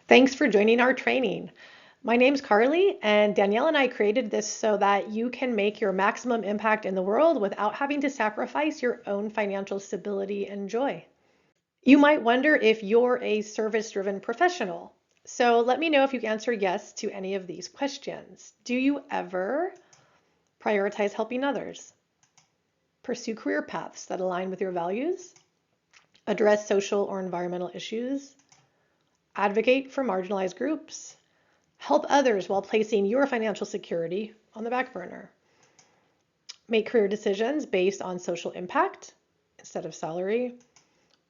Thanks for joining our training. My name's Carly, and Danielle and I created this so that you can make your maximum impact in the world without having to sacrifice your own financial stability and joy. You might wonder if you're a service-driven professional. So let me know if you answer yes to any of these questions. Do you ever prioritize helping others? Pursue career paths that align with your values? Address social or environmental issues? Advocate for marginalized groups? Help others while placing your financial security on the back burner? Make career decisions based on social impact instead of salary?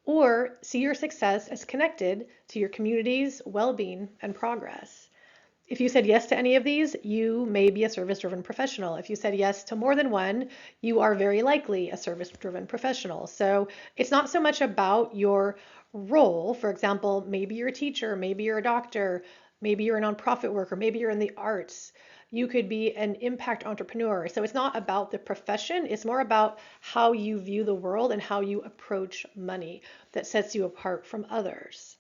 Or see your success as connected to your community's well-being and progress? If you said yes to any of these, you may be a service-driven professional. If you said yes to more than one, you are very likely a service-driven professional. So it's not so much about your role. For example, maybe you're a teacher, maybe you're a doctor, maybe you're a nonprofit worker, maybe you're in the arts. You could be an impact entrepreneur. So it's not about the profession, it's more about how you view the world and how you approach money that sets you apart from others.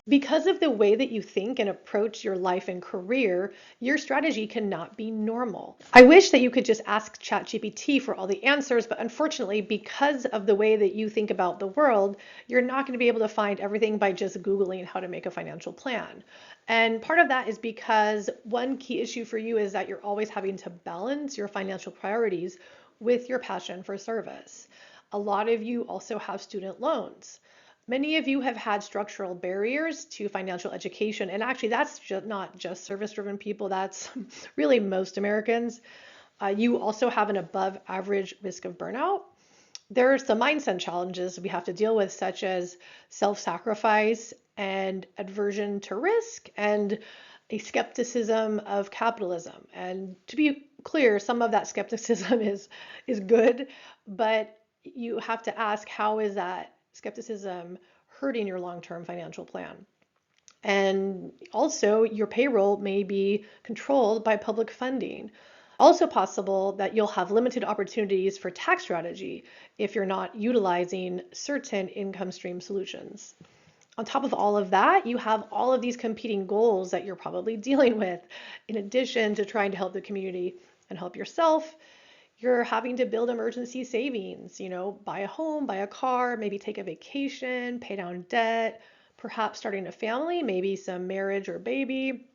Because of the way that you think and approach your life and career, your strategy cannot be normal. I wish that you could just ask ChatGPT for all the answers, but unfortunately, because of the way that you think about the world, you're not going to be able to find everything by just Googling how to make a financial plan. And part of that is because one key issue for you is that you're always having to balance your financial priorities with your passion for service. A lot of you also have student loans. Many of you have had structural barriers to financial education, and actually that's not just service-driven people, that's really most Americans. You also have an above average risk of burnout. There are some mindset challenges we have to deal with, such as self-sacrifice and aversion to risk and a skepticism of capitalism. And to be clear, some of that skepticism is good, but you have to ask, how is that skepticism hurting your long-term financial plan? And also, your payroll may be controlled by public funding. Also possible that you'll have limited opportunities for tax strategy if you're not utilizing certain income stream solutions. On top of all of that, you have all of these competing goals that you're probably dealing with. In addition to trying to help the community and help yourself, you're having to build emergency savings, buy a home, buy a car, maybe take a vacation, pay down debt, perhaps starting a family, maybe some marriage or baby,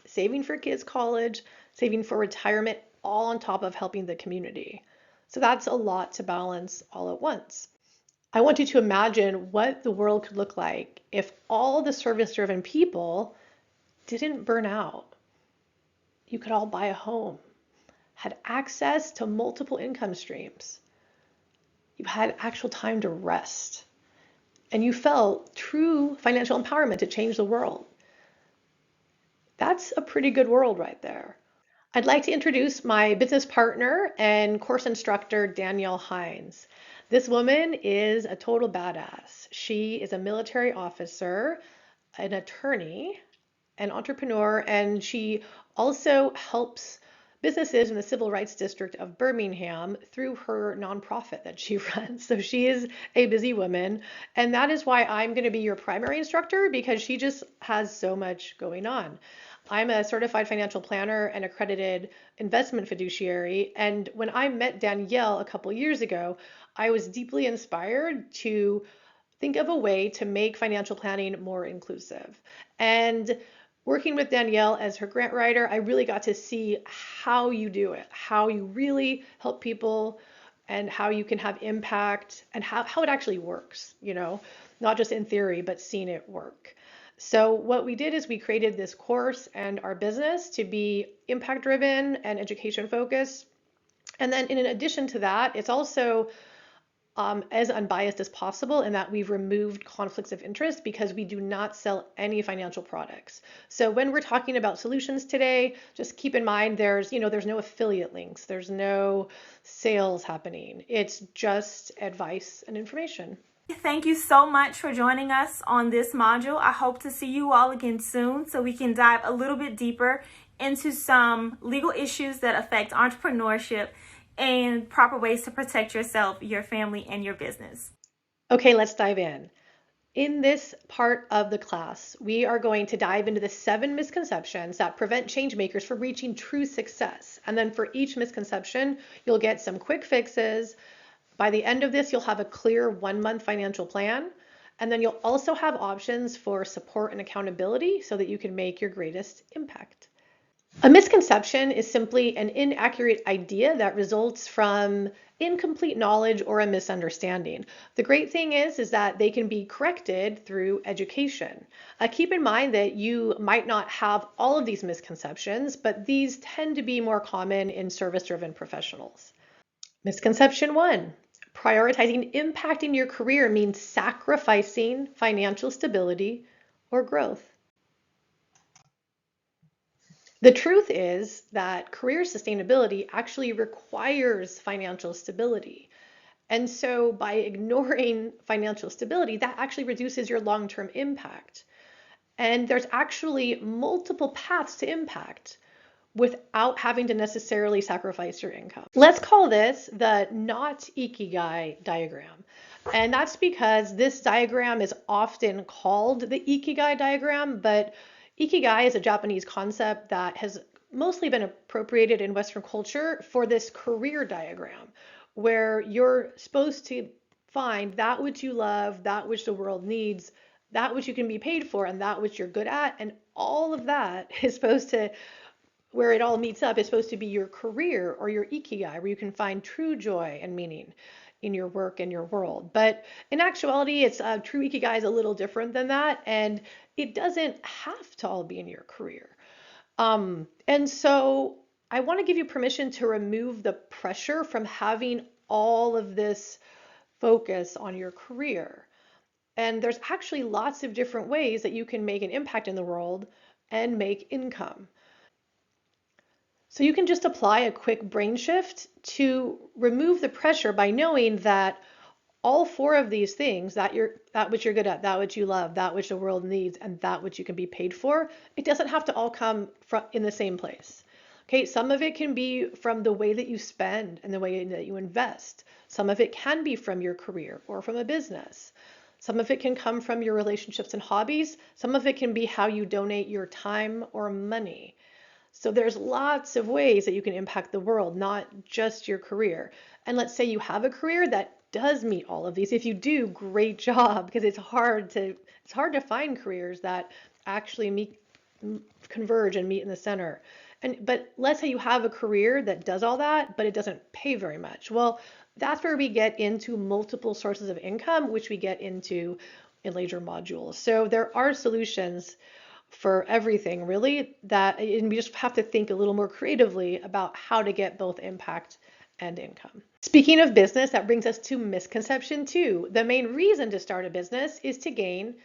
saving for kids' college, saving for retirement, all on top of helping the community. So that's a lot to balance all at once. I want you to imagine what the world could look like if all the service-driven people didn't burn out. You could all buy a home, had access to multiple income streams. You had actual time to rest, and you felt true financial empowerment to change the world. That's a pretty good world right there. I'd like to introduce my business partner and course instructor, Danielle Hines. This woman is a total badass. She is a military officer, an attorney, an entrepreneur, and she also helps businesses in the Civil Rights District of Birmingham through her nonprofit that she runs. So she is a busy woman, and that is why I'm going to be your primary instructor, because she just has so much going on. I'm a certified financial planner and accredited investment fiduciary, and when I met Danielle a couple years ago, I was deeply inspired to think of a way to make financial planning more inclusive. And working with Danielle as her grant writer, I really got to see how you do it, how you really help people, and how you can have impact, and how it actually works, not just in theory, but seeing it work. So what we did is we created this course and our business to be impact driven and education focused. And then in addition to that, it's also as unbiased as possible in that we've removed conflicts of interest because we do not sell any financial products. So when we're talking about solutions today, just keep in mind there's no affiliate links, there's no sales happening. It's just advice and information. Thank you so much for joining us on this module. I hope to see you all again soon so we can dive a little bit deeper into some legal issues that affect entrepreneurship and proper ways to protect yourself, your family, and your business. Okay, let's dive in. In this part of the class, we are going to dive into the 7 misconceptions that prevent changemakers from reaching true success. And then for each misconception, you'll get some quick fixes. By the end of this, you'll have a clear 1-month financial plan. And then you'll also have options for support and accountability so that you can make your greatest impact. A misconception is simply an inaccurate idea that results from incomplete knowledge or a misunderstanding. The great thing is that they can be corrected through education. Keep in mind that you might not have all of these misconceptions, but these tend to be more common in service-driven professionals. Misconception 1. Prioritizing impact in your career means sacrificing financial stability or growth. The truth is that career sustainability actually requires financial stability. And so by ignoring financial stability, that actually reduces your long-term impact. And there's actually multiple paths to impact without having to necessarily sacrifice your income. Let's call this the not ikigai diagram. And that's because this diagram is often called the ikigai diagram, but ikigai is a Japanese concept that has mostly been appropriated in Western culture for this career diagram, where you're supposed to find that which you love, that which the world needs, that which you can be paid for, and that which you're good at. And all of that is supposed to, where it all meets up, is supposed to be your career or your ikigai, where you can find true joy and meaning in your work and your world. But in actuality, it's true ikigai is a little different than that, and it doesn't have to all be in your career. And so I want to give you permission to remove the pressure from having all of this focus on your career. And there's actually lots of different ways that you can make an impact in the world and make income. So you can just apply a quick brain shift to remove the pressure by knowing that all 4 of these things, that which you're good at, that which you love, that which the world needs, and that which you can be paid for, it doesn't have to all come from in the same place. Okay, some of it can be from the way that you spend and the way that you invest. Some of it can be from your career or from a business. Some of it can come from your relationships and hobbies. Some of it can be how you donate your time or money. So there's lots of ways that you can impact the world, not just your career. And let's say you have a career that does meet all of these. If you do, great job, because it's hard to find careers that actually converge and meet in the center. But let's say you have a career that does all that, but it doesn't pay very much. Well, that's where we get into multiple sources of income, which we get into in later modules. So there are solutions for everything, really, and we just have to think a little more creatively about how to get both impact and income. Speaking of business, that brings us to misconception 2. The main reason to start a business is to gain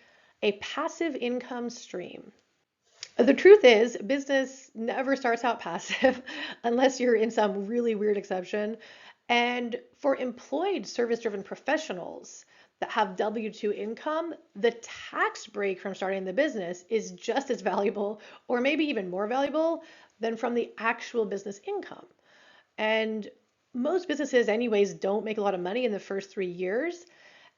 a passive income stream. The truth is, business never starts out passive unless you're in some really weird exception. And for employed service-driven professionals that have W-2 income, the tax break from starting the business is just as valuable, or maybe even more valuable, than from the actual business income. And most businesses anyways don't make a lot of money in the first 3 years.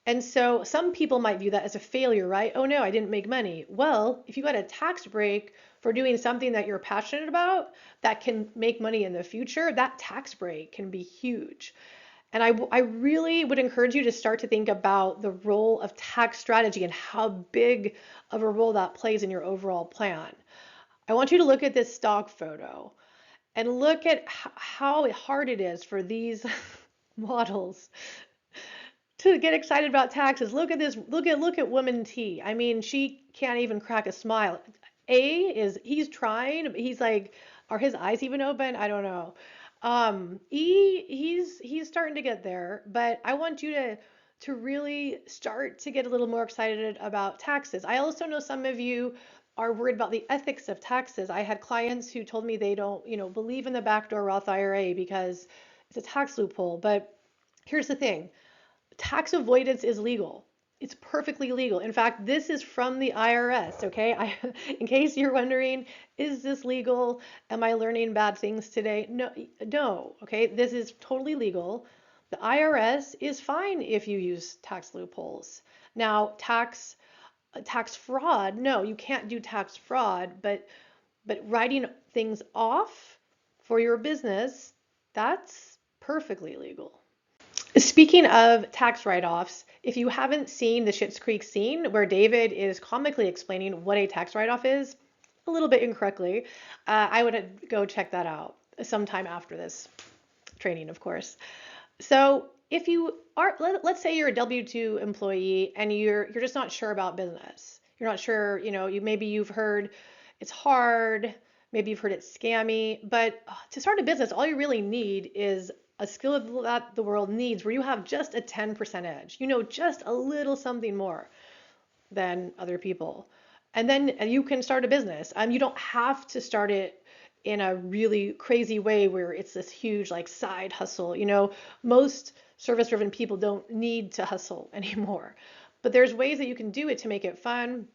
And so some people might view that as a failure, right? Oh no, I didn't make money. Well, if you got a tax break for doing something that you're passionate about that can make money in the future, that tax break can be huge. And I really would encourage you to start to think about the role of tax strategy and how big of a role that plays in your overall plan. I want you to look at this stock photo and look at how hard it is for these models to get excited about taxes. Look at this. Look at woman T. I mean, she can't even crack a smile. He's trying, but he's like, are his eyes even open? I don't know. He's starting to get there, but I want you to really start to get a little more excited about taxes. I also know some of you are worried about the ethics of taxes. I had clients who told me they don't, believe in the backdoor Roth IRA because it's a tax loophole. But here's the thing. Tax avoidance is legal. It's perfectly legal. In fact, this is from the IRS, okay? In case you're wondering, is this legal? Am I learning bad things today? No, okay? This is totally legal. The IRS is fine if you use tax loopholes. Now, tax tax fraud, no, you can't do tax fraud, but writing things off for your business, that's perfectly legal. Speaking of tax write-offs, if you haven't seen the Schitt's Creek scene where David is comically explaining what a tax write-off is, a little bit incorrectly, I would go check that out sometime after this training, of course. So if you are, let's say you're a W-2 employee and you're just not sure about business. You're not sure, maybe you've heard it's hard, maybe you've heard it's scammy, but to start a business, all you really need is a skill that the world needs where you have just a 10% edge, just a little something more than other people. And then you can start a business. You don't have to start it in a really crazy way where it's this huge like side hustle. Most service-driven people don't need to hustle anymore. But there's ways that you can do it to make it fun.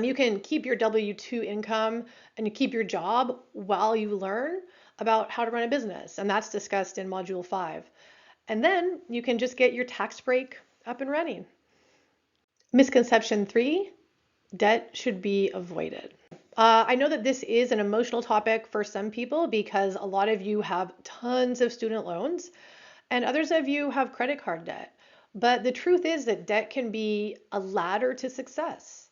You can keep your W-2 income and you keep your job while you learn about how to run a business. And that's discussed in Module 5. And then you can just get your tax break up and running. Misconception 3, debt should be avoided. I know that this is an emotional topic for some people because a lot of you have tons of student loans and others of you have credit card debt. But the truth is that debt can be a ladder to success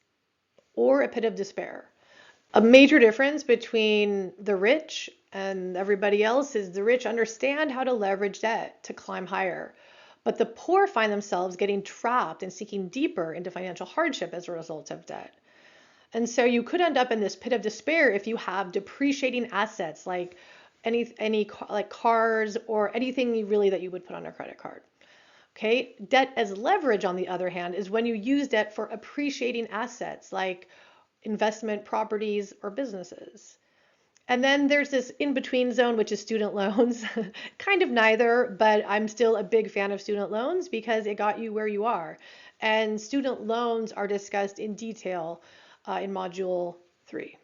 or a pit of despair. A major difference between the rich and everybody else is the rich understand how to leverage debt to climb higher. But the poor find themselves getting trapped and seeking deeper into financial hardship as a result of debt. And so you could end up in this pit of despair if you have depreciating assets like any like cars or anything really that you would put on a credit card. Okay, debt as leverage, on the other hand, is when you use debt for appreciating assets like investment properties or businesses. And then there's this in-between zone, which is student loans. Kind of neither, but I'm still a big fan of student loans because it got you where you are. And student loans are discussed in detail in Module 3.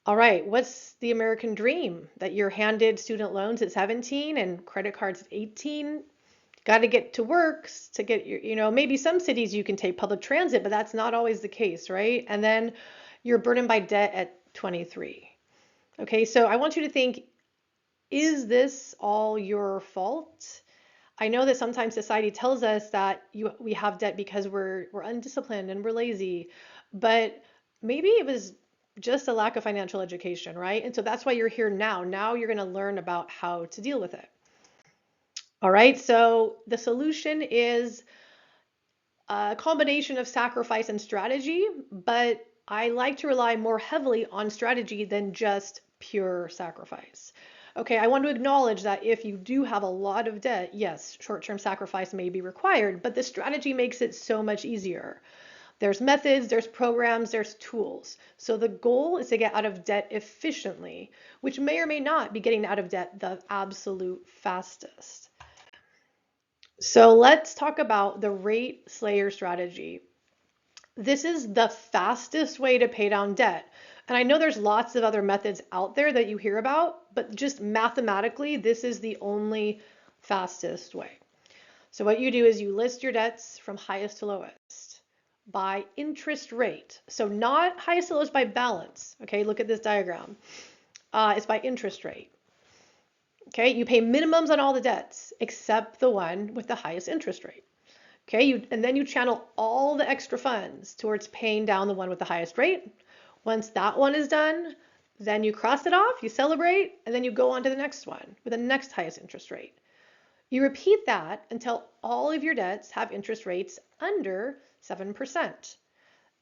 All right, what's the American dream? That you're handed student loans at 17 and credit cards at 18? Got to get to work to get your, maybe some cities you can take public transit, but that's not always the case, right? And then you're burdened by debt at 23. Okay, so I want you to think, is this all your fault? I know that sometimes society tells us that we have debt because we're undisciplined and we're lazy, but maybe it was just a lack of financial education, right? And so that's why you're here now. Now you're going to learn about how to deal with it. All right, so the solution is a combination of sacrifice and strategy, but I like to rely more heavily on strategy than just pure sacrifice. Okay, I want to acknowledge that if you do have a lot of debt, yes, short-term sacrifice may be required, but the strategy makes it so much easier. There's methods, there's programs, there's tools. So the goal is to get out of debt efficiently, which may or may not be getting out of debt the absolute fastest. So let's talk about the rate slayer strategy. This is the fastest way to pay down debt. And I know there's lots of other methods out there that you hear about, but just mathematically, this is the only fastest way. So what you do is you list your debts from highest to lowest by interest rate. So not highest to lowest by balance. Okay, look at this diagram. It's by interest rate. Okay, you pay minimums on all the debts except the one with the highest interest rate. Okay, and then you channel all the extra funds towards paying down the one with the highest rate. Once that one is done, then you cross it off, you celebrate, and then you go on to the next one with the next highest interest rate. You repeat that until all of your debts have interest rates under 7%.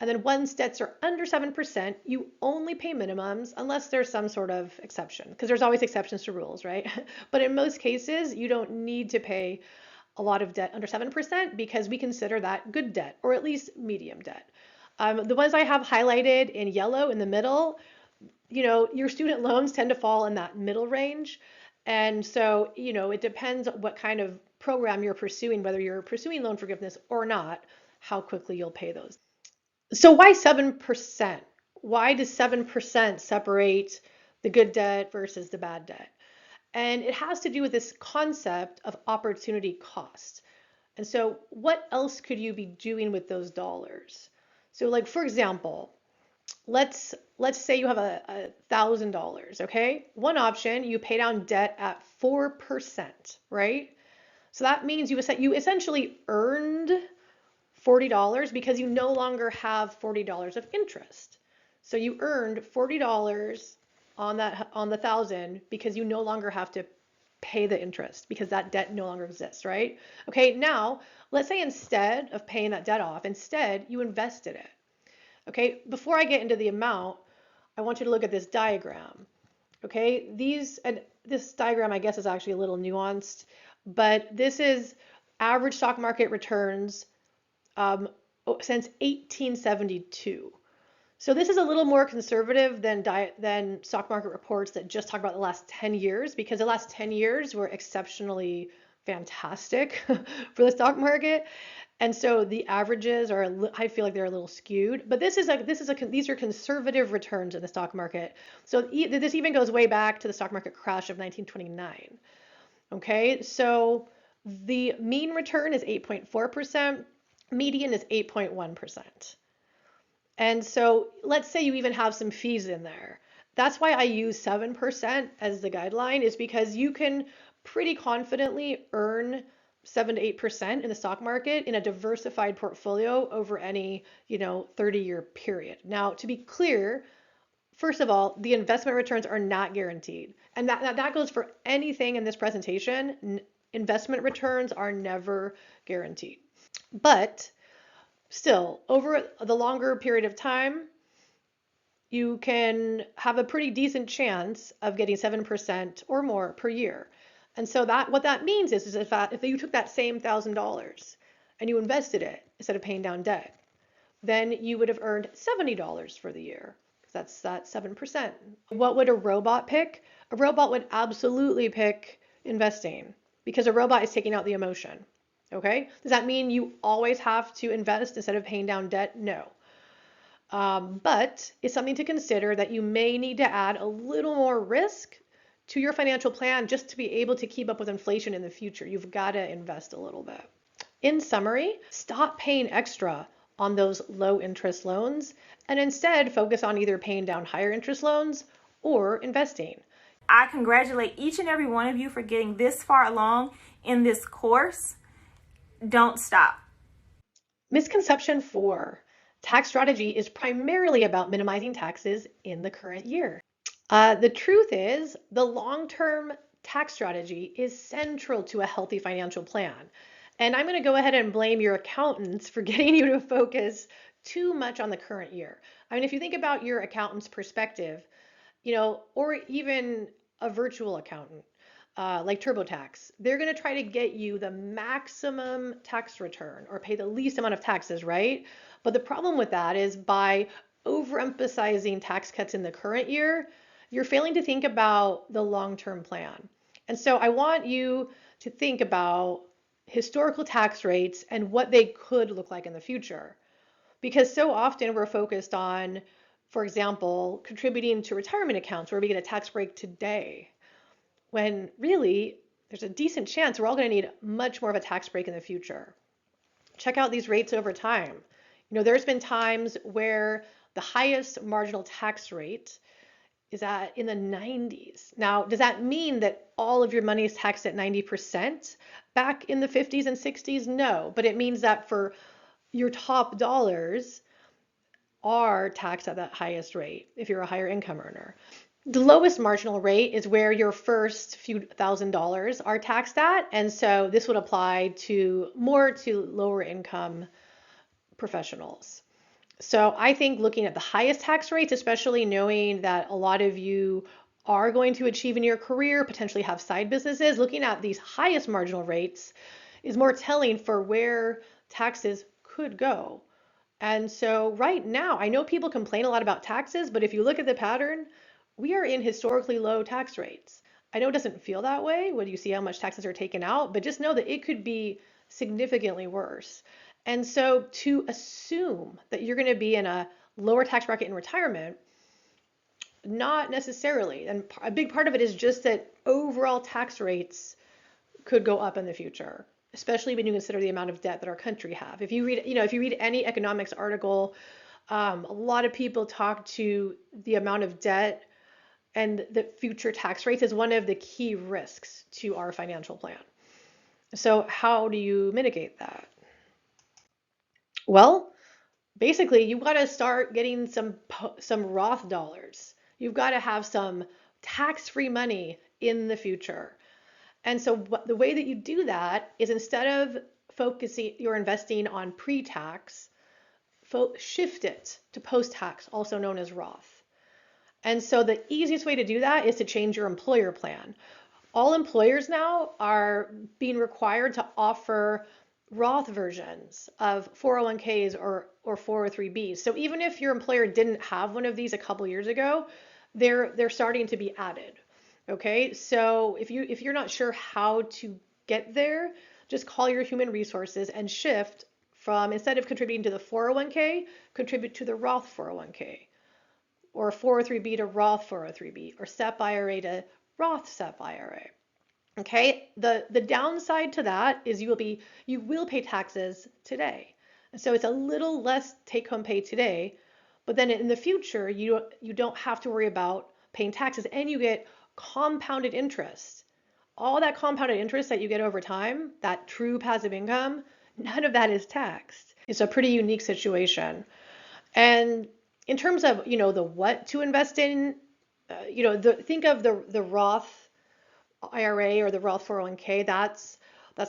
And then once debts are under 7%, you only pay minimums unless there's some sort of exception, because there's always exceptions to rules, right? But in most cases, you don't need to pay a lot of debt under 7% because we consider that good debt, or at least medium debt. The ones I have highlighted in yellow in the middle, your student loans tend to fall in that middle range. And so, it depends what kind of program you're pursuing, whether you're pursuing loan forgiveness or not, how quickly you'll pay those. So why 7%? Why does 7% separate the good debt versus the bad debt? And it has to do with this concept of opportunity cost. And so what else could you be doing with those dollars? So like for example, let's say you have $1,000, okay? One option, you pay down debt at 4%, right? So that means you essentially earned $40 because you no longer have $40 of interest. So you earned $40 on the thousand because you no longer have to pay the interest because that debt no longer exists, right? Okay, now let's say instead of paying that debt off, instead you invested it. Okay, before I get into the amount, I want you to look at this diagram. Okay, this diagram I guess is actually a little nuanced, but this is average stock market returns um, since 1872. So this is a little more conservative than stock market reports that just talk about the last 10 years, because the last 10 years were exceptionally fantastic for the stock market. And so the averages are, I feel like they're a little skewed, but these are conservative returns in the stock market. So this even goes way back to the stock market crash of 1929. Okay, so the mean return is 8.4%, median is 8.1%. And so let's say you even have some fees in there. That's why I use 7% as the guideline, is because you can pretty confidently earn 7 to 8% in the stock market in a diversified portfolio over any, 30-year period. Now, to be clear, first of all, the investment returns are not guaranteed. And that goes for anything in this presentation. Investment returns are never guaranteed. But still, over the longer period of time, you can have a pretty decent chance of getting 7% or more per year. And so what that means is if you took that same $1,000 and you invested it instead of paying down debt, then you would have earned $70 for the year. That's that 7%. What would a robot pick? A robot would absolutely pick investing because a robot is taking out the emotion. Okay? Does that mean you always have to invest instead of paying down debt? No. But it's something to consider that you may need to add a little more risk to your financial plan just to be able to keep up with inflation in the future. You've got to invest a little bit. In summary, stop paying extra on those low interest loans and instead focus on either paying down higher interest loans or investing. I congratulate each and every one of you for getting this far along in this course. Don't stop. Misconception 4. Tax strategy is primarily about minimizing taxes in the current year. The truth is, the long-term tax strategy is central to a healthy financial plan. And I'm going to go ahead and blame your accountants for getting you to focus too much on the current year. I mean, if you think about your accountant's perspective, or even a virtual accountant, like TurboTax, they're going to try to get you the maximum tax return or pay the least amount of taxes, right? But the problem with that is by overemphasizing tax cuts in the current year, you're failing to think about the long-term plan. And so I want you to think about historical tax rates and what they could look like in the future. Because so often we're focused on, for example, contributing to retirement accounts where we get a tax break today, when really there's a decent chance we're all going to need much more of a tax break in the future. Check out these rates over time. There's been times where the highest marginal tax rate is in the 90s. Now, does that mean that all of your money is taxed at 90% back in the 50s and 60s? No, but it means that for your top dollars are taxed at that highest rate if you're a higher income earner. The lowest marginal rate is where your first few $1,000s are taxed at, and so this would apply to lower income professionals. So I think looking at the highest tax rates, especially knowing that a lot of you are going to achieve in your career, potentially have side businesses, looking at these highest marginal rates is more telling for where taxes could go. And so right now, I know people complain a lot about taxes, but if you look at the pattern, we are in historically low tax rates. I know it doesn't feel that way when you see how much taxes are taken out, but just know that it could be significantly worse. And so to assume that you're going to be in a lower tax bracket in retirement, not necessarily. And a big part of it is just that overall tax rates could go up in the future. especially when you consider the amount of debt that our country have. If you read, if you read any economics article, a lot of people talk to the amount of debt and the future tax rates as one of the key risks to our financial plan. So how do you mitigate that? Well, basically, you've got to start getting some Roth dollars. You've got to have some tax-free money in the future. And so the way that you do that is, instead of focusing your investing on pre-tax, shift it to post-tax, also known as Roth. And so the easiest way to do that is to change your employer plan. All employers now are being required to offer Roth versions of 401ks or 403bs. So even if your employer didn't have one of these a couple years ago, they're starting to be added. Okay, so if you're not sure how to get there, just call your human resources and shift from, instead of contributing to the 401k, contribute to the Roth 401k, or 403b to Roth 403b, or SEP IRA to Roth SEP IRA. Okay, the downside to that is you will pay taxes today. And so it's a little less take-home pay today, but then in the future you don't have to worry about paying taxes, and you get compounded interest. All that compounded interest that you get over time, that true passive income, none of that is taxed. It's a pretty unique situation. And in terms of, the what to invest in, think of the Roth IRA or the Roth 401k. That's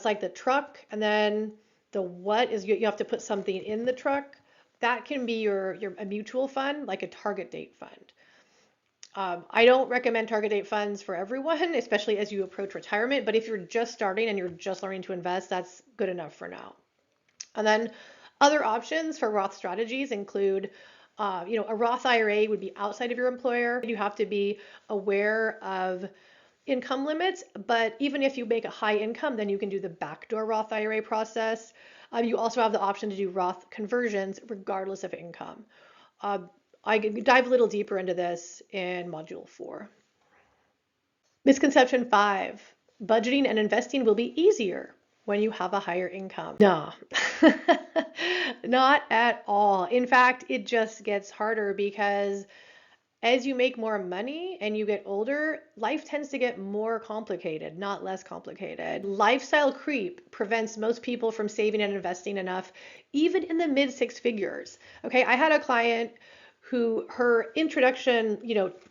like the truck, and then the what is you have to put something in the truck. That can be your a mutual fund, like a target date fund. I don't recommend target date funds for everyone, especially as you approach retirement. But if you're just starting and you're just learning to invest, that's good enough for now. And then other options for Roth strategies include, a Roth IRA would be outside of your employer. You have to be aware of income limits, but even if you make a high income, then you can do the backdoor Roth IRA process. You also have the option to do Roth conversions regardless of income. I dive a little deeper into this in Module 4. Misconception 5, budgeting and investing will be easier when you have a higher income. No, not at all. In fact, it just gets harder, because as you make more money and you get older, life tends to get more complicated, not less complicated. Lifestyle creep prevents most people from saving and investing enough, even in the mid six figures. Okay, I had a client who, her introduction,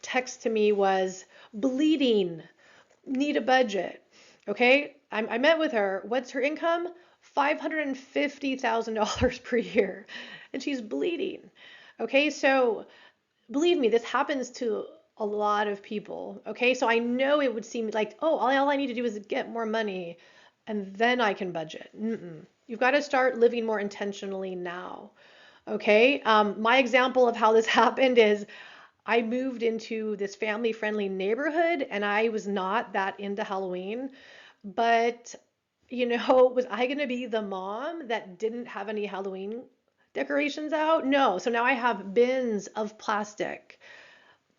text to me was, bleeding, need a budget. Okay, I met with her. What's her income? $550,000 per year, and she's bleeding. Okay, so believe me, this happens to a lot of people. Okay, so I know it would seem like, oh, all I need to do is get more money and then I can budget. You've got to start living more intentionally now. Okay, my example of how this happened is, I moved into this family-friendly neighborhood and I was not that into Halloween, but was I going to be the mom that didn't have any Halloween decorations out? No. So now I have bins of plastic.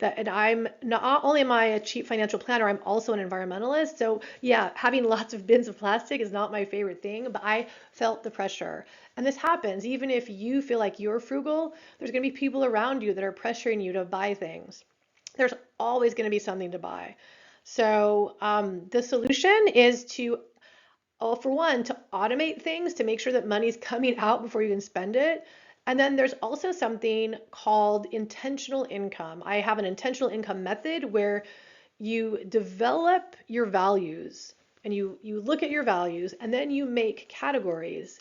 And I'm not only am I a cheap financial planner, I'm also an environmentalist. So yeah, having lots of bins of plastic is not my favorite thing, but I felt the pressure. And this happens, even if you feel like you're frugal, there's going to be people around you that are pressuring you to buy things. There's always going to be something to buy. So the solution is to, for one, to automate things to make sure that money's coming out before you can spend it. And then there's also something called intentional income. I have an intentional income method where you develop your values, and you look at your values, and then you make categories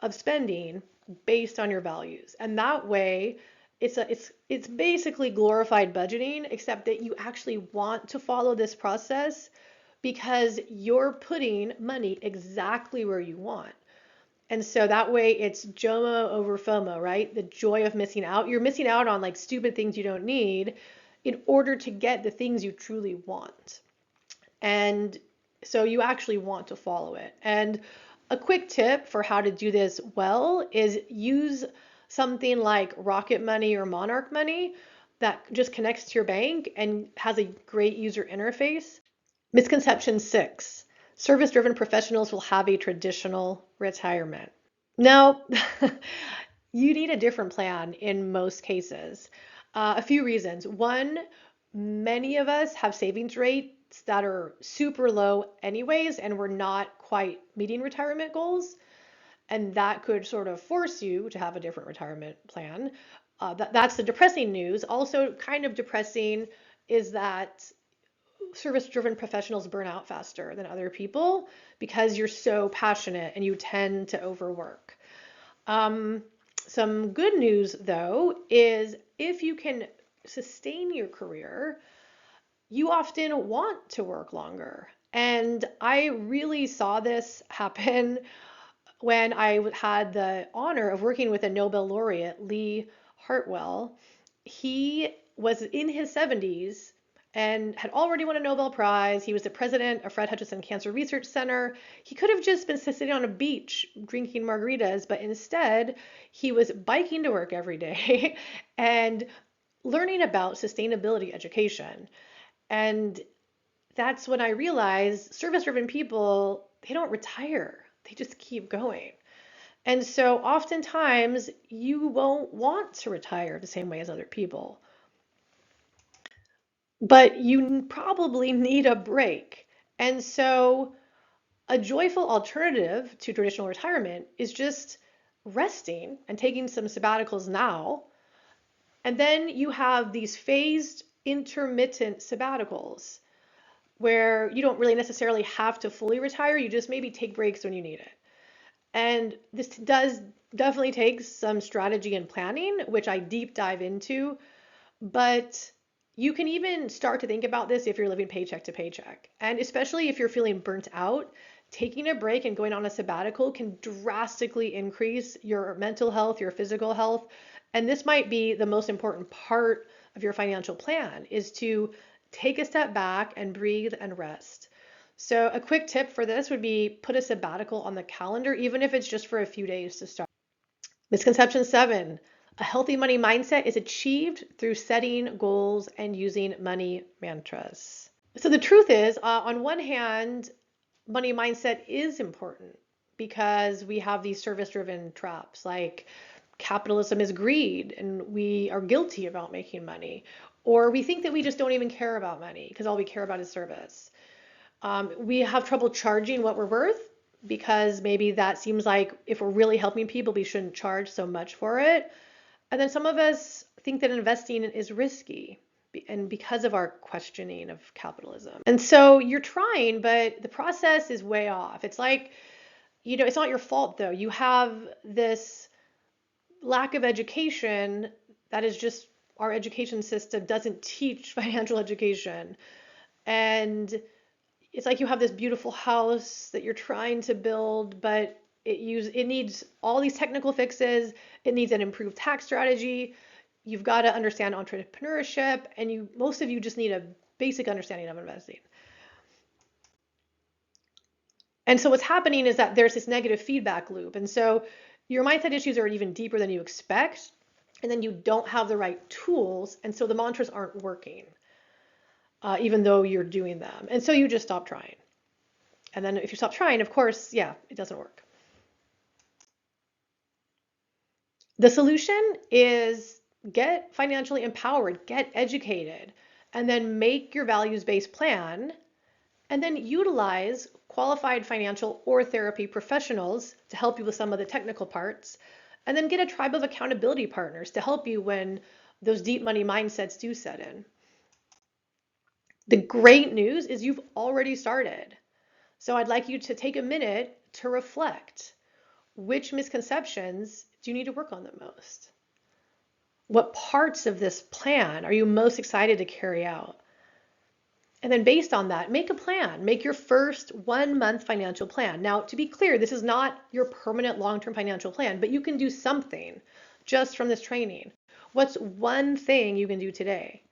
of spending based on your values. And that way it's basically glorified budgeting, except that you actually want to follow this process because you're putting money exactly where you want. And so that way it's JOMO over FOMO, right? The joy of missing out. You're missing out on like stupid things you don't need in order to get the things you truly want. And so you actually want to follow it. And a quick tip for how to do this well is use something like Rocket Money or Monarch Money that just connects to your bank and has a great user interface. Misconception 6. Service-driven professionals will have a traditional retirement. No, you need a different plan in most cases. A few reasons. One, many of us have savings rates that are super low anyways, and we're not quite meeting retirement goals. And that could sort of force you to have a different retirement plan. That's the depressing news. Also, kind of depressing is that service-driven professionals burn out faster than other people because you're so passionate and you tend to overwork. Um, some good news, though, is if you can sustain your career, you often want to work longer. And I really saw this happen when I had the honor of working with a Nobel laureate, Lee Hartwell. He was in his 70s and had already won a Nobel Prize. He was the president of Fred Hutchinson Cancer Research Center. He could have just been sitting on a beach drinking margaritas, but instead he was biking to work every day and learning about sustainability education. And that's when I realized service-driven people, they don't retire. They just keep going. And so oftentimes you won't want to retire the same way as other people, but you probably need a break. And so a joyful alternative to traditional retirement is just resting and taking some sabbaticals now. And then you have these phased intermittent sabbaticals where you don't really necessarily have to fully retire. You just maybe take breaks when you need it. And this does definitely take some strategy and planning, which I deep dive into. But you can even start to think about this if you're living paycheck to paycheck. And especially if you're feeling burnt out, taking a break and going on a sabbatical can drastically increase your mental health, your physical health. And this might be the most important part of your financial plan is to take a step back and breathe and rest. So a quick tip for this would be put a sabbatical on the calendar, even if it's just for a few days to start. Misconception 7, a healthy money mindset is achieved through setting goals and using money mantras. So the truth is, on one hand, money mindset is important because we have these service-driven traps like capitalism is greed and we are guilty about making money, or we think that we just don't even care about money because all we care about is service. We have trouble charging what we're worth because maybe that seems like if we're really helping people, we shouldn't charge so much for it. And then some of us think that investing is risky and because of our questioning of capitalism. And so you're trying, but the process is way off. It's like, it's not your fault though. You have this lack of education that is just our education system doesn't teach financial education. And it's like you have this beautiful house that you're trying to build, but it needs all these technical fixes. It needs an improved tax strategy. You've got to understand entrepreneurship, and most of you just need a basic understanding of investing. And so what's happening is that there's this negative feedback loop. And so your mindset issues are even deeper than you expect, and then you don't have the right tools, and so the mantras aren't working. Even though you're doing them. And so you just stop trying. And then if you stop trying, of course, yeah, it doesn't work. The solution is get financially empowered, get educated, and then make your values-based plan, and then utilize qualified financial or therapy professionals to help you with some of the technical parts, and then get a tribe of accountability partners to help you when those deep money mindsets do set in. The great news is you've already started. So I'd like you to take a minute to reflect. Which misconceptions do you need to work on the most? What parts of this plan are you most excited to carry out? And then based on that, make a plan. Make your first 1 month financial plan. Now, to be clear, this is not your permanent long-term financial plan, but you can do something just from this training. What's one thing you can do today?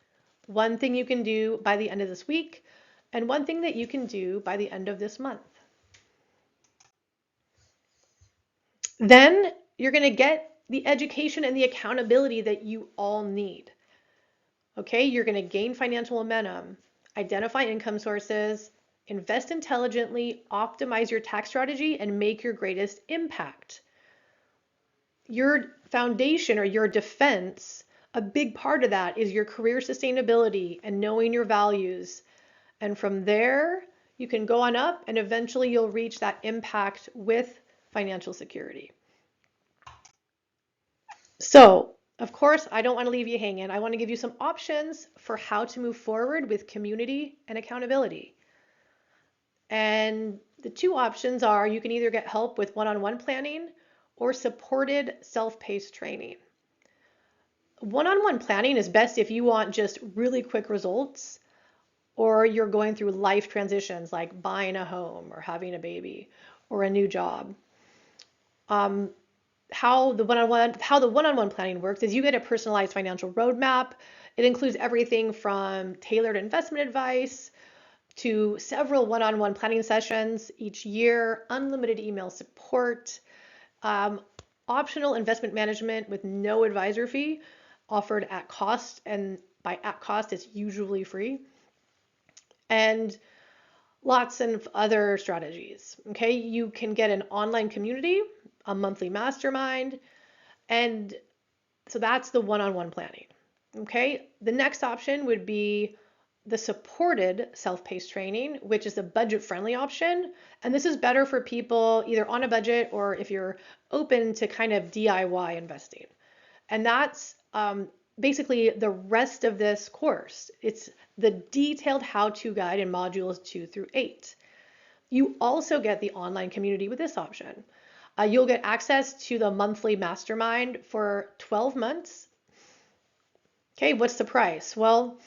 One thing you can do by the end of this week, and one thing that you can do by the end of this month. Then you're going to get the education and the accountability that you all need. Okay, you're going to gain financial momentum, identify income sources, invest intelligently, optimize your tax strategy, and make your greatest impact. Your foundation or your defense, a big part of that is your career sustainability and knowing your values. And from there, you can go on up and eventually you'll reach that impact with financial security. So, of course, I don't want to leave you hanging. I want to give you some options for how to move forward with community and accountability. And the two options are you can either get help with one-on-one planning or supported self-paced training. One-on-one planning is best if you want just really quick results or you're going through life transitions like buying a home or having a baby or a new job. How the one-on-one planning works is you get a personalized financial roadmap. It includes everything from tailored investment advice to several one-on-one planning sessions each year, unlimited email support, optional investment management with no advisor fee offered at cost, and by at cost it's usually free, and lots of other strategies. Okay, you can get an online community, a monthly mastermind, and so that's the one-on-one planning. Okay, the next option would be the supported self-paced training, which is a budget-friendly option. And this is better for people either on a budget or if you're open to kind of DIY investing. And that's basically the rest of this course. It's the detailed how-to guide in modules 2 through 8. You also get the online community with this option. You'll get access to the monthly mastermind for 12 months. Okay, what's the price? Well,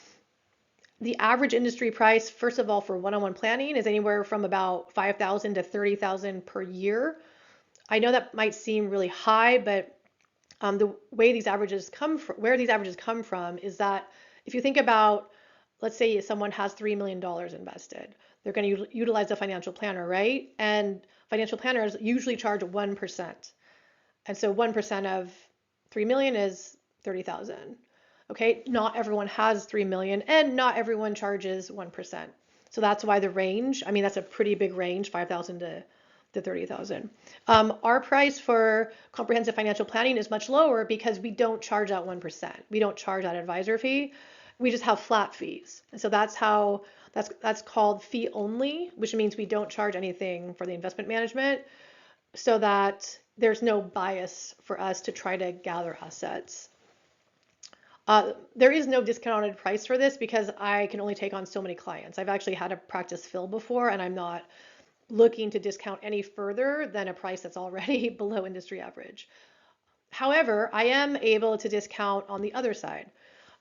the average industry price, first of all, for one-on-one planning is anywhere from about $5,000 to $30,000 per year. I know that might seem really high, but the way these averages come from, where these averages come from is that if you think about, let's say someone has $3 million invested, they're going to utilize a financial planner, right? And financial planners usually charge 1%. And so 1% of 3 million is 30,000. Okay, not everyone has 3 million and not everyone charges 1%. So that's why the range, I mean, that's a pretty big range, 5,000 to 30,000. Our price for comprehensive financial planning is much lower because we don't charge that 1%. We don't charge that advisor fee. We just have flat fees. And so that's how, that's called fee only, which means we don't charge anything for the investment management so that there's no bias for us to try to gather assets. There is no discounted price for this because I can only take on so many clients. I've actually had a practice fill before, and I'm not looking to discount any further than a price that's already below industry average. However, I am able to discount on the other side.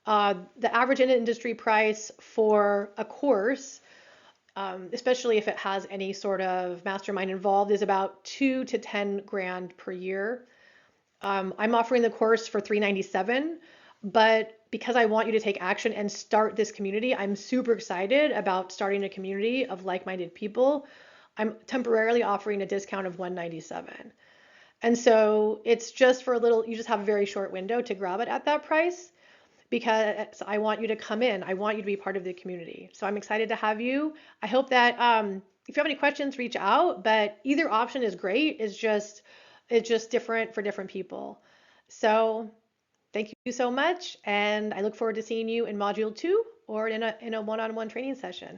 The average industry price for a course, especially if it has any sort of mastermind involved, is about 2 to 10 grand per year. I'm offering the course for $397. But because I want you to take action and start this community, I'm super excited about starting a community of like-minded people. I'm temporarily offering a discount of $197. And so it's just for a little, you just have a very short window to grab it at that price because I want you to come in. I want you to be part of the community. So I'm excited to have you. I hope that if you have any questions, reach out, but either option is great. It's just different for different people. So thank you so much, and I look forward to seeing you in Module 2 or in a one-on-one training session.